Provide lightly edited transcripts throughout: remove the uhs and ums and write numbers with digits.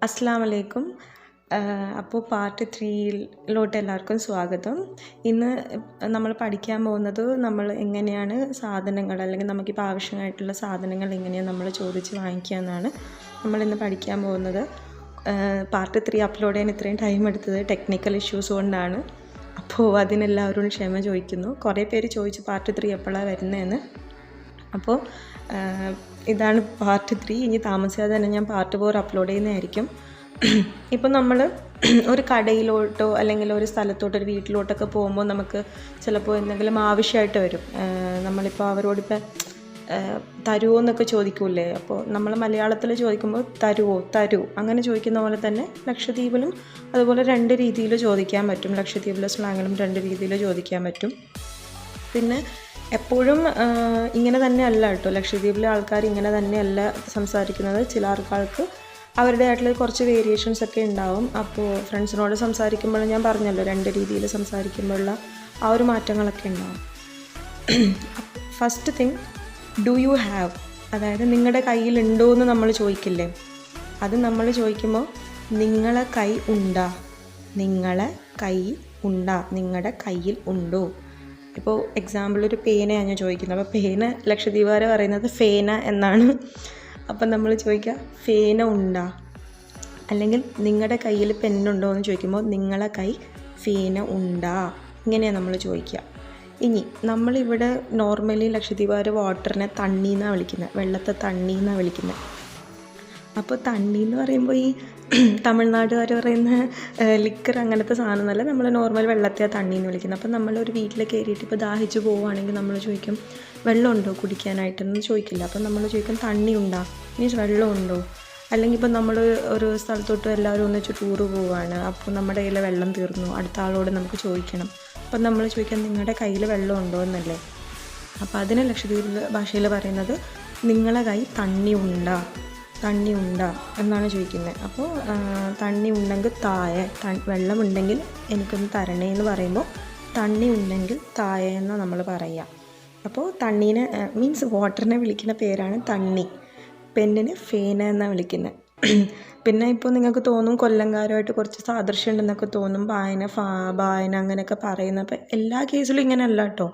അസ്സലാമു അലൈക്കും. അപ്പോൾ പാർട്ട് 3 എല്ലാവർക്കും സ്വാഗതം. ഇന്ന് നമ്മൾ പഠിക്കാൻ പോകുന്നത് നമ്മൾ എങ്ങനെയാണ് സാധനങ്ങൾ അല്ലെങ്കിൽ നമുക്കിപ്പോൾ ആവശ്യമായിട്ടുള്ള സാധനങ്ങൾ എങ്ങനെയാണ് നമ്മൾ ചോദിച്ച് വാങ്ങിക്കുക എന്നാണ് നമ്മളിന്ന് പഠിക്കാൻ പോകുന്നത്. പാർട്ട് 3 അപ്ലോഡ് ചെയ്യാൻ ഇത്രയും ടൈം എടുത്തത് ടെക്നിക്കൽ ഇഷ്യൂസ് കൊണ്ടാണ്. അപ്പോൾ അതിനെല്ലാവരോടും ക്ഷമ ചോദിക്കുന്നു. കുറേ പേര് ചോദിച്ചു പാർട്ട് 3 എപ്പോഴാണ് വരുന്നതെന്ന്. അപ്പോൾ ഇതാണ് പാർട്ട് 3. ഇനി താമസിയാതെ തന്നെ ഞാൻ പാർട്ട് 4 അപ്ലോഡ് ചെയ്യുന്നതായിരിക്കും. ഇപ്പം നമ്മൾ ഒരു കടയിലോട്ടോ അല്ലെങ്കിൽ ഒരു സ്ഥലത്തോട്ടോ ഒരു വീട്ടിലോട്ടൊക്കെ പോകുമ്പോൾ നമുക്ക് ചിലപ്പോൾ എന്തെങ്കിലും ആവശ്യമായിട്ട് വരും. നമ്മളിപ്പോൾ അവരോടിപ്പോൾ തരുമോ എന്നൊക്കെ ചോദിക്കൂലേ. അപ്പോൾ നമ്മൾ മലയാളത്തിൽ ചോദിക്കുമ്പോൾ തരൂ അങ്ങനെ ചോദിക്കുന്ന പോലെ തന്നെ ലക്ഷദ്വീപിലും അതുപോലെ 2 രീതിയിൽ ചോദിക്കാൻ പറ്റും. ലക്ഷദ്വീപിലെ സ്ലാങ്ങിലും 2 രീതിയിൽ ചോദിക്കാൻ പറ്റും. പിന്നെ എപ്പോഴും ഇങ്ങനെ തന്നെ അല്ല കേട്ടോ, ലക്ഷദ്വീപിലെ ആൾക്കാർ ഇങ്ങനെ തന്നെയല്ല സംസാരിക്കുന്നത്. ചില ആൾക്കാർക്ക് അവരുടേതായിട്ടുള്ള കുറച്ച് വേരിയേഷൻസ് ഒക്കെ ഉണ്ടാവും. അപ്പോൾ ഫ്രണ്ട്സിനോട് സംസാരിക്കുമ്പോൾ ഞാൻ പറഞ്ഞല്ലോ 2 രീതിയിൽ സംസാരിക്കുമ്പോഴുള്ള ആ ഒരു മാറ്റങ്ങളൊക്കെ ഉണ്ടാവും. First thing, do you have, അതായത് നിങ്ങളുടെ കയ്യിലുണ്ടോ എന്ന് നമ്മൾ ചോദിക്കില്ലേ. അത് നമ്മൾ ചോദിക്കുമ്പോൾ നിങ്ങളെ കൈ ഉണ്ടാ, നിങ്ങളുടെ കയ്യിൽ ഉണ്ടോ. ഇപ്പോൾ എക്സാമ്പിൾ ഒരു പേനയാണ് ഞാൻ ചോദിക്കുന്നത്. അപ്പോൾ പേന ലക്ഷദ്വീപുകാർ പറയുന്നത് ഫേന എന്നാണ്. അപ്പം നമ്മൾ ചോദിക്കുക ഫേന ഉണ്ടാ, അല്ലെങ്കിൽ നിങ്ങളുടെ കയ്യിൽ പെന്നുണ്ടോ എന്ന് ചോദിക്കുമ്പോൾ നിങ്ങളെ കൈ ഫേന ഉണ്ടാ, ഇങ്ങനെയാണ് നമ്മൾ ചോദിക്കുക. ഇനി നമ്മളിവിടെ നോർമലി ലക്ഷദ്വീപുകാർ വാട്ടറിനെ തണ്ണീന്നാണ് വിളിക്കുന്നത്, വെള്ളത്തെ തണ്ണീന്നാണ് വിളിക്കുന്നത്. അപ്പോൾ തണ്ണി എന്ന് പറയുമ്പോൾ ഈ തമിഴ്നാട്ടുകാർ പറയുന്ന ലിക്കർ അങ്ങനത്തെ സാധനമൊന്നുമല്ല, നമ്മൾ നോർമൽ വെള്ളത്തെയാണ് തണ്ണീന്ന് വിളിക്കുന്നത്. അപ്പോൾ നമ്മളൊരു വീട്ടിൽ കയറിയിട്ട് ഇപ്പോൾ ദാഹിച്ച് പോവുകയാണെങ്കിൽ നമ്മൾ ചോദിക്കും വെള്ളമുണ്ടോ കുടിക്കാനായിട്ടെന്ന് ചോദിക്കില്ല. അപ്പോൾ നമ്മൾ ചോദിക്കും തണ്ണി ഉണ്ടാ, മീൻസ് വെള്ളമുണ്ടോ. അല്ലെങ്കിൽ ഇപ്പോൾ നമ്മൾ ഒരു സ്ഥലത്തോട്ട് എല്ലാവരും ഒന്നിച്ച് ടൂറ് പോവുകയാണ്, അപ്പോൾ നമ്മുടെ കയ്യിൽ വെള്ളം തീർന്നു, അടുത്ത ആളോട് നമുക്ക് ചോദിക്കണം. അപ്പം നമ്മൾ ചോദിക്കാം നിങ്ങളുടെ കയ്യിൽ വെള്ളം ഉണ്ടോ എന്നല്ലേ. അപ്പോൾ അതിന് ലക്ഷദ്വീപ് ഭാഷയിൽ പറയുന്നത് നിങ്ങളെ കൈ തണ്ണി ഉണ്ടാ എന്നാണ് ചോദിക്കുന്നത്. അപ്പോൾ തണ്ണി ഉണ്ടെങ്കിൽ വെള്ളമുണ്ടെങ്കിൽ എനിക്കൊന്ന് തരണേ എന്ന് പറയുമ്പോൾ തണ്ണി ഉണ്ടെങ്കിൽ തായ എന്ന് നമ്മൾ പറയുക. അപ്പോൾ തണ്ണീനെ മീൻസ് വാട്ടറിനെ വിളിക്കുന്ന പേരാണ് തണ്ണി, പെണ്ണിന് ഫേന എന്നാണ് വിളിക്കുന്നത്. പിന്നെ ഇപ്പോൾ നിങ്ങൾക്ക് തോന്നും കൊല്ലംകാരുമായിട്ട് കുറച്ച് സാദൃശ്യം ഉണ്ടെന്നൊക്കെ തോന്നും, ബായന അങ്ങനെയൊക്കെ പറയുന്നത്. അപ്പോൾ എല്ലാ കേസിലും ഇങ്ങനെയല്ല കേട്ടോ,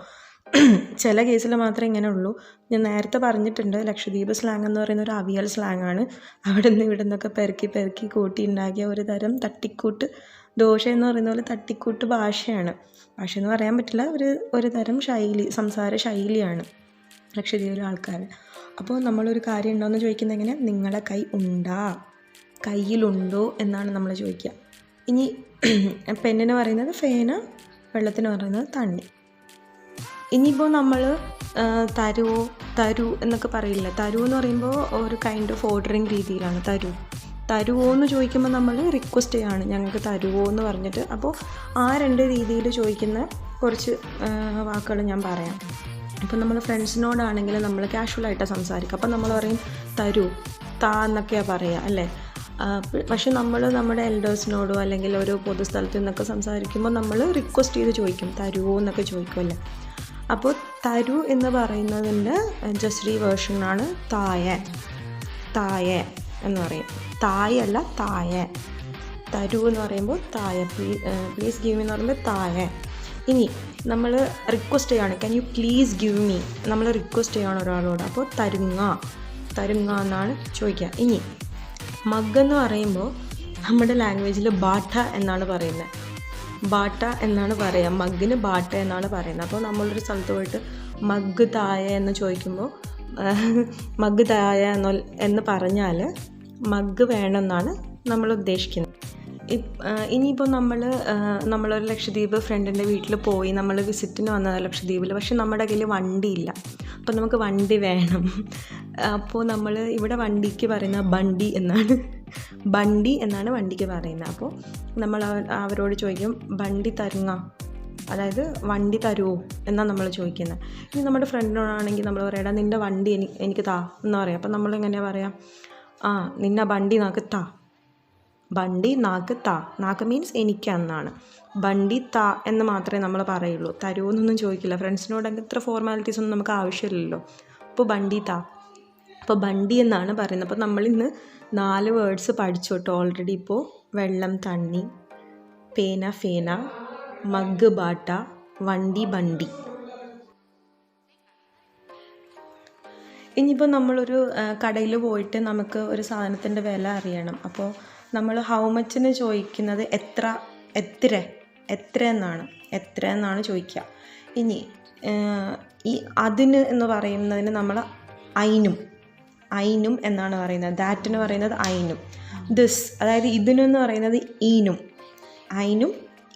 ചില കേസിൽ മാത്രമേ ഇങ്ങനെ ഉള്ളൂ. ഞാൻ നേരത്തെ പറഞ്ഞിട്ടുണ്ട്, ലക്ഷദ്വീപ് സ്ലാങ് എന്ന് പറയുന്ന ഒരു അവിയൽ സ്ലാങ്ങാണ്. അവിടെ നിന്ന് ഇവിടെ നിന്നൊക്കെ പെറുക്കി കൂട്ടി ഉണ്ടാക്കിയ ഒരു തരം തട്ടിക്കൂട്ട് ദോശ എന്ന് പറയുന്ന പോലെ തട്ടിക്കൂട്ട് ഭാഷയാണ്. ഭാഷയെന്ന് പറയാൻ പറ്റില്ല, ഒരു തരം സംസാര ശൈലിയാണ് ലക്ഷദ്വീപിലെ ആൾക്കാർ. അപ്പോൾ നമ്മളൊരു കാര്യം ഉണ്ടോയെന്ന് ചോദിക്കുന്നത് എങ്ങനെ, നിങ്ങളെ കയ്യിലുണ്ടോ എന്നാണ് നമ്മൾ ചോദിക്കുക. ഇനി പെണ്ണിന് പറയുന്നത് ഫേന, വെള്ളത്തിന് പറയുന്നത് തണ്ണി. ഇനിയിപ്പോൾ നമ്മൾ തരൂ എന്നൊക്കെ പറയില്ല. തരൂ എന്ന് പറയുമ്പോൾ ഒരു കൈൻഡ് ഓഫ് ഓർഡറിങ് രീതിയിലാണ്. തരുമോ എന്ന് ചോദിക്കുമ്പോൾ നമ്മൾ റിക്വസ്റ്റ് ചെയ്യാണ്, ഞങ്ങൾക്ക് തരുമോ എന്ന് പറഞ്ഞിട്ട്. അപ്പോൾ ആ 2 രീതിയിൽ ചോദിക്കുന്ന കുറച്ച് വാക്കുകൾ ഞാൻ പറയാം. ഇപ്പോൾ നമ്മൾ ഫ്രണ്ട്സിനോടാണെങ്കിൽ നമ്മൾ കാഷ്വലായിട്ടാണ് സംസാരിക്കുക. അപ്പോൾ നമ്മൾ പറയും തരൂ, എന്നൊക്കെയാണ് പറയുക അല്ലേ. പക്ഷെ നമ്മൾ നമ്മുടെ എൽഡേഴ്സിനോടോ അല്ലെങ്കിൽ ഒരു പൊതുസ്ഥലത്ത് നിന്നൊക്കെ സംസാരിക്കുമ്പോൾ നമ്മൾ റിക്വസ്റ്റ് ചെയ്ത് ചോദിക്കും തരുമോ എന്നൊക്കെ ചോദിക്കുമല്ലേ. അപ്പോൾ തരൂ എന്ന് പറയുന്നതിൻ്റെ ജസ്രി വേർഷനാണ് തായ എന്ന് പറയും. തായല്ല തായ. തരൂ എന്ന് പറയുമ്പോൾ തായ, പ്ലീസ് ഗിവ് മീ എന്ന് പറയുമ്പോൾ തായ. ഇനി നമ്മൾ റിക്വസ്റ്റ് ചെയ്യാണ്, can you please give me, നമ്മൾ റിക്വസ്റ്റ് ചെയ്യാണ് ഒരാളോട്. അപ്പോൾ തരുങ്ങ എന്നാണ് ചോദിക്കുക. ഇനി മഗ് എന്ന് പറയുമ്പോൾ നമ്മുടെ ലാംഗ്വേജിൽ ബാട്ട എന്നാണ് പറയുന്നത്. മഗ്ഗിന് ബാട്ട എന്നാണ് പറയുന്നത്. അപ്പോൾ നമ്മളൊരു സ്ഥലത്ത് പോയിട്ട് മഗ് തായ എന്ന് ചോദിക്കുമ്പോൾ മഗ് തായ എന്ന് പറഞ്ഞാൽ മഗ് വേണമെന്നാണ് നമ്മൾ ഉദ്ദേശിക്കുന്നത്. ഇനിയിപ്പോൾ നമ്മളൊരു ലക്ഷദ്വീപ് ഫ്രണ്ടിൻ്റെ വീട്ടിൽ പോയി, നമ്മൾ വിസിറ്റിന് വന്നതാണ് ലക്ഷദ്വീപിൽ. പക്ഷെ നമ്മുടെ കയ്യിൽ വണ്ടിയില്ല, അപ്പോൾ നമുക്ക് വണ്ടി വേണം. അപ്പോൾ നമ്മൾ ഇവിടെ വണ്ടിക്ക് പറയുന്ന ബണ്ടി എന്നാണ് വണ്ടിക്ക് പറയുന്നത്. അപ്പോൾ നമ്മൾ അവരോട് ചോദിക്കും വണ്ടി തരുങ്ങ, അതായത് വണ്ടി തരുമോ എന്നാണ് നമ്മൾ ചോദിക്കുന്നത്. ഇനി നമ്മുടെ ഫ്രണ്ടിനോടാണെങ്കിൽ നമ്മൾ പറയടാ നിൻ്റെ വണ്ടി എനിക്ക് താ എന്ന് പറയാം. അപ്പോൾ നമ്മളെങ്ങനെയാണ് പറയാം, നിന്നെ വണ്ടി നാക്ക് മീൻസ് എനിക്കെന്നാണ്. ബണ്ടി എന്ന് മാത്രമേ നമ്മൾ പറയുള്ളൂ, തരുമോ എന്നൊന്നും ചോദിക്കില്ല. ഫ്രണ്ട്സിനോട് ഇത്ര ഫോർമാലിറ്റീസ് ഒന്നും നമുക്ക് ആവശ്യമില്ലല്ലോ. അപ്പോൾ ബണ്ടി അപ്പോൾ ബണ്ടി എന്നാണ് പറയുന്നത്. അപ്പോൾ നമ്മളിന്ന് 4 വേർഡ്സ് പഠിച്ചു കേട്ടോ ഓൾറെഡി. ഇപ്പോൾ വെള്ളം തണ്ണി, പേന ഫേന, മഗ് ബാട്ട, വണ്ടി ബണ്ടി. ഇനിയിപ്പോൾ നമ്മളൊരു കടയിൽ പോയിട്ട് നമുക്ക് ഒരു സാധനത്തിൻ്റെ വില അറിയണം. അപ്പോൾ നമ്മൾ ഹൗ മച്ചിന് ചോദിക്കുന്നത് എത്ര എന്നാണ് ചോദിക്കുക. ഇനി ഈ അതിന് എന്ന് പറയുന്നതിന് നമ്മൾ ഐനും എന്നാണ് പറയുന്നത്. ദാറ്റിന് പറയുന്നത് ഐനും. ദിസ് അതായത് ഇതിനെന്ന് പറയുന്നത് ഐനും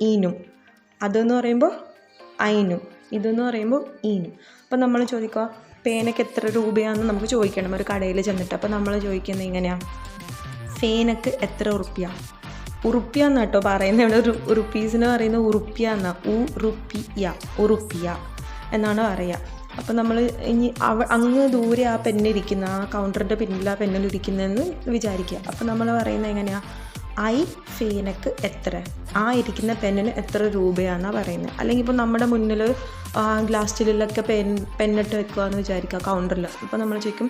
ഈനും. അതെന്ന് പറയുമ്പോൾ ഐനും, ഇതെന്ന് പറയുമ്പോൾ ഈനും. അപ്പോൾ നമ്മൾ ചോദിക്കുക പേനയ്ക്ക് എത്ര രൂപയാണെന്ന് നമുക്ക് ചോദിക്കണം ഒരു കടയിൽ ചെന്നിട്ട്. അപ്പോൾ നമ്മൾ ചോദിക്കുന്നത് ഇങ്ങനെയാണ്, ഫേനക്ക് എത്ര ഉറുപ്പ്യ എന്ന് കേട്ടോ പറയുന്നത്. ഇവിടെ റുപ്പീസിന് പറയുന്നത് ഉറുപ്പ്യ എന്നാണ്. ഉറുപ്പ്യ എന്നാണ് പറയുക. അപ്പോൾ നമ്മൾ ഇനി അങ്ങ് ദൂരെ ആ പെന്നിരിക്കുന്ന ആ കൗണ്ടറിൻ്റെ പിന്നിൽ ആ പെന്നിലിരിക്കുന്നതെന്ന് വിചാരിക്കുക. അപ്പോൾ നമ്മൾ പറയുന്നത് എങ്ങനെയാണ്, ഫേനക്ക് എത്ര, ആ ഇരിക്കുന്ന പെന്നിന് എത്ര രൂപയാണെന്നാണ് പറയുന്നത്. അല്ലെങ്കിൽ ഇപ്പോൾ നമ്മുടെ മുന്നിൽ ഗ്ലാസ് സ്റ്റിലൊക്കെ പെന്നിട്ട് വെക്കുക എന്ന് വിചാരിക്കുക കൗണ്ടറിൽ. അപ്പോൾ നമ്മൾ ചോദിക്കും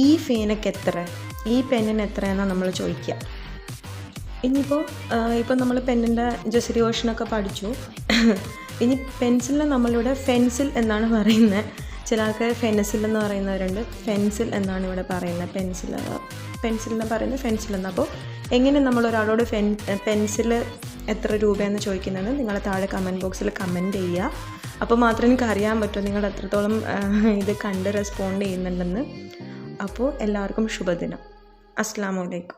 ഈ ഫേനക്ക് എത്ര, ഈ പെന്നിന് എത്രയെന്നാണ് നമ്മൾ ചോദിക്കുക. ഇനിയിപ്പോൾ നമ്മൾ പെന്നിൻ്റെ ജസ്റ്റ് വേർഷനൊക്കെ പഠിച്ചു. ഇനി പെൻസിലിനെ നമ്മളിവിടെ ഫെൻസിൽ എന്നാണ് പറയുന്നത്. ചില ആൾക്കാർ ഫെൻസിൽ എന്ന് പറയുന്നവരുണ്ട്. ഫെൻസിൽ എന്നാണ് ഇവിടെ പറയുന്നത്. പെൻസിലിനെ പറയുന്നത് ഫെൻസിൽ എന്ന്. അപ്പോൾ എങ്ങനെ നമ്മൾ ഒരാളോട് പെൻസിൽ എത്ര രൂപയെന്ന് ചോദിക്കുന്നതെന്ന് നിങ്ങൾ താഴെ കമൻറ്റ് ബോക്സിൽ കമൻറ്റ് ചെയ്യുക. അപ്പോൾ മാത്രമേ എനിക്ക് അറിയാൻ പറ്റൂ നിങ്ങൾ എത്രത്തോളം ഇത് കണ്ട് റെസ്പോണ്ട് ചെയ്യുന്നുണ്ടെന്ന്. അപ്പോൾ എല്ലാവർക്കും ശുഭദിനം. അസ്സലാമു അലൈക്കും.